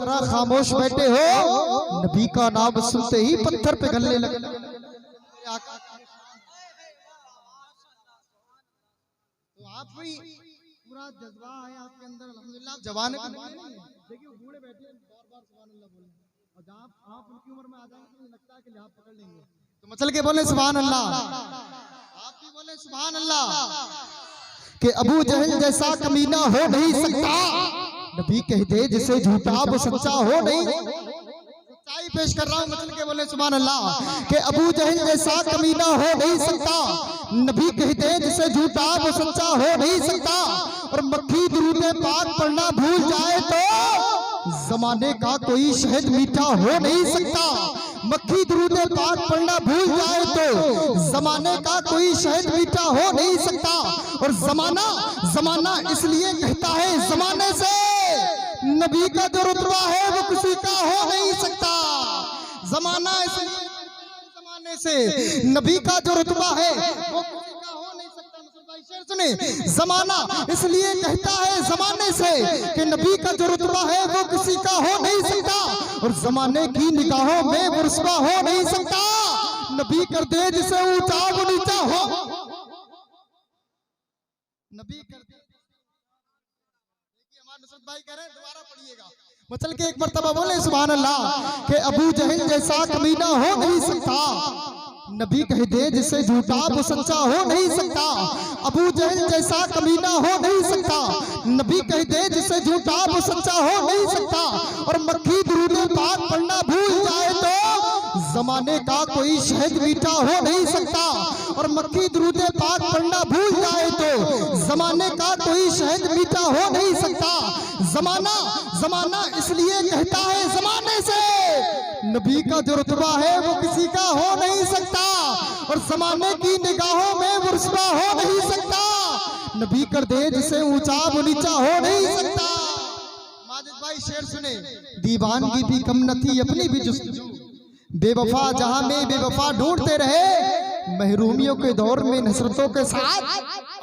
जरा खामोश बैठे हो, नबी का नाम सुनते ही पत्थर पे गलने लगे। तो आप भी पूरा जज्बा है आपके अंदर, अल्हम्दुलिल्लाह। आप जवान है, देखिए बूढ़े बैठे हैं बार बार सुभान अल्लाह बोले, और जब आप उनकी उम्र में आ जाएंगे तो लगता है कि आप पकड़ लेंगे, तो मचल के बोले सुभान अल्लाह। आप भी बोले सुभान अल्लाह कि अबू जहल जैसा कमीना हो नहीं सकता, नबी कह दे जिसे झूठा वो सच्चा हो नहीं। सच्चाई पेश कर रहा हूं, मचल के बोले सुभान अल्लाह कि अबू जहल जैसा कमीना हो नहीं सकता, नबी कह दे जिसे झूठा वो सच्चा हो नहीं सकता। और मक्खी दुरूद पाक पढ़ना भूल जाए तो जमाने का कोई शहद मीठा हो नहीं सकता। मक्खी दुरूद पाक पढ़ना भूल जाए तो जमाने का कोई शहद मीठा हो नहीं सकता। और जमाना इसलिए कहता है जमाने से, नबी का जो रुतबा है वो किसी का हो नहीं सकता। जमाना इसलिए जमाने से, नबी का जो रुतबा है वो किसी का हो नहीं सकता। शेर सुने, जमाना इसलिए कहता है जमाने से कि नबी का जो रुतबा है वो किसी का हो नहीं सकता। और जमाने की निगाहों में वो रुतबा हो नहीं सकता। नबी कर दे जिसे ऊंचा वो नीचा हो, नबी कर दे। हमारे नुसरत भाई कह रहे हैं, दोबारा पढ़िएगा, मचल के एक मर्तबा बोले सुभान अल्लाह कि अबू जहल जैसा कमीना हो नहीं सकता, नबी कह दे जिसे झूठा वो सच्चा हो नहीं सकता। अबू जहल जैसा कमीना हो नहीं सकता, नबी कह दे जिसे झूठा वो सच्चा हो नहीं सकता। और मक्खी दुरूद पाक पढ़ना भूल जाए तो जमाने का कोई शहद मीठा हो नहीं सकता। और मक्खी दुरूद पाक पढ़ना भूल जाए तो जमाने का कोई शहद मीठा हो नहीं सकता। जमाना इसलिए कहता है जमाने से, नबी का जो रुतबा है वो किसी का हो नहीं सकता। और जमाने की निगाहों में वो रुतबा हो नहीं सकता। नबी कर दे जिसे ऊंचा वो नीचा हो नहीं सकता। माजिद भाई शेर सुने, दीवानगी भी कम न थी अपनी भी जुस्तजू, बेवफा जहां में बेवफा ढूंढते रहे, महरूमियों के दौर में नसरतों के साथ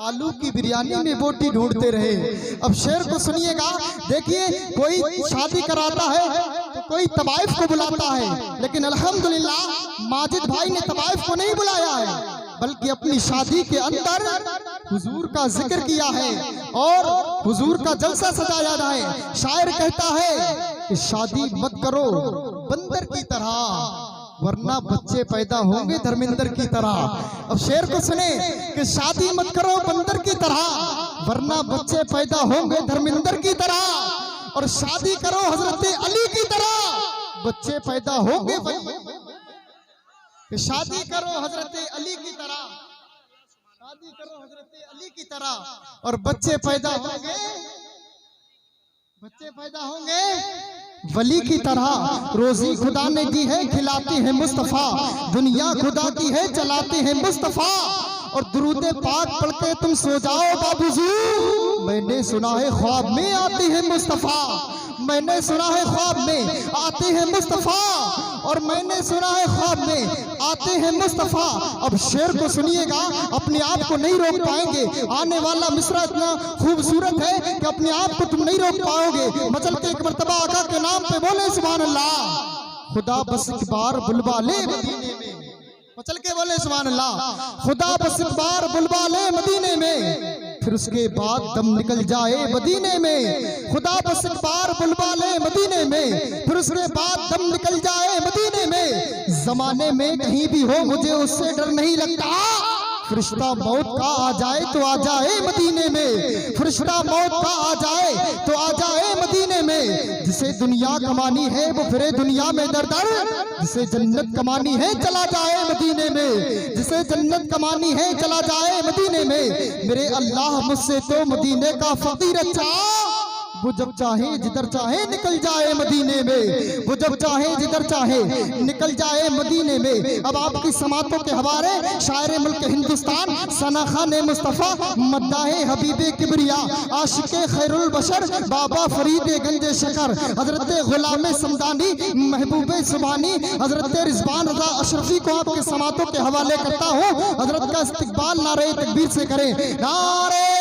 आलू की बिरयानी में बोटी ढूंढते रहे। अब शेर को सुनिएगा, देखिए कोई शादी कराता है तो कोई तवाइफ को बुलाता है, लेकिन अल्हम्दुलिल्लाह माजिद भाई ने तवाइफ को नहीं बुलाया है, बल्कि अपनी शादी के अंदर हुजूर का जिक्र किया है और हुजूर का जलसा सजाया जाए। शायर कहता है कि शादी मत करो बंदर की तरह, वरना बच्चे पैदा होंगे धर्मेंद्र की तरह। अब शेर को सुने कि शादी मत करो बंदर की तरह, वरना बच्चे पैदा होंगे धर्मेंद्र की तरह। और शादी करो हजरत अली की तरह, बच्चे पैदा होंगे। शादी करो हजरत अली की तरह, शादी करो हजरत अली की तरह, और बच्चे पैदा होंगे वली की तरह। रोजी खुदा ने दी है खिलाते हैं मुस्तफा, दुनिया खुदा की है चलाते हैं मुस्तफा। और दुरूद पाक पढ़ के तुम सो जाओ बाबूजी, मैंने सुना है ख्वाब में आते हैं मुस्तफा, मैंने सुना है ख्वाब में आते हैं मुस्तफा, और मैंने सुना है ख्वाब में आते हैं मुस्तफा। अब शेर को सुनिएगा, अपने आप को नहीं रोक पाएंगे, आने वाला मिसरा इतना खूबसूरत है कि अपने आप को तुम नहीं रोक पाओगे। मचल के एक मर्तबा आका के नाम पे बोले सुभान अल्लाह, खुदा बस एक बार बुलवा ले मदीने में, मचल के बोले सुभान अल्लाह, खुदा बस एक बार बुलवा ले मदीने में, फिर उसके बाद दम निकल जाए मदीने में। खुदा बस एक बार बुलवा ले मदीने में, फिर उसके बाद दम निकल जाए मदीने में। जमाने में कहीं भी हो मुझे उससे डर नहीं लगता, फरिश्ता मौत का आ जाए तो आ जाए मदीने में, फरिश्ता मौत का आ जाए तो आ जाए मदीने में। जिसे दुनिया कमानी है वो फिरे दुनिया में दर दर, जिसे जन्नत कमानी है चला जाए मदीने में, जिसे जन्नत कमानी है चला जाए मदीने में। मेरे अल्लाह मुझसे तो मदीने का फकीर अच्छा, वो जब चाहे जिधर चाहे निकल जाए मदीने में, वो जब चाहे जिधर चाहे निकल जाए मदीने में। अब आपकी समातों के हवाले शायर मुल्क हिंदुस्तान सना खान मुस्तफ़ा, मद्दाहे हबीबे किबरिया, आशिके खैरुल बशर, बाबा फरीदे गंजे शकर, हजरत गुलाम समदानी, महबूबे सुबानी, हजरत रिजवान रजा अशरफी को आपके समातों के हवाले करता हूँ। हजरत का इस्तकबाल नारे तकबीर से करें, नारे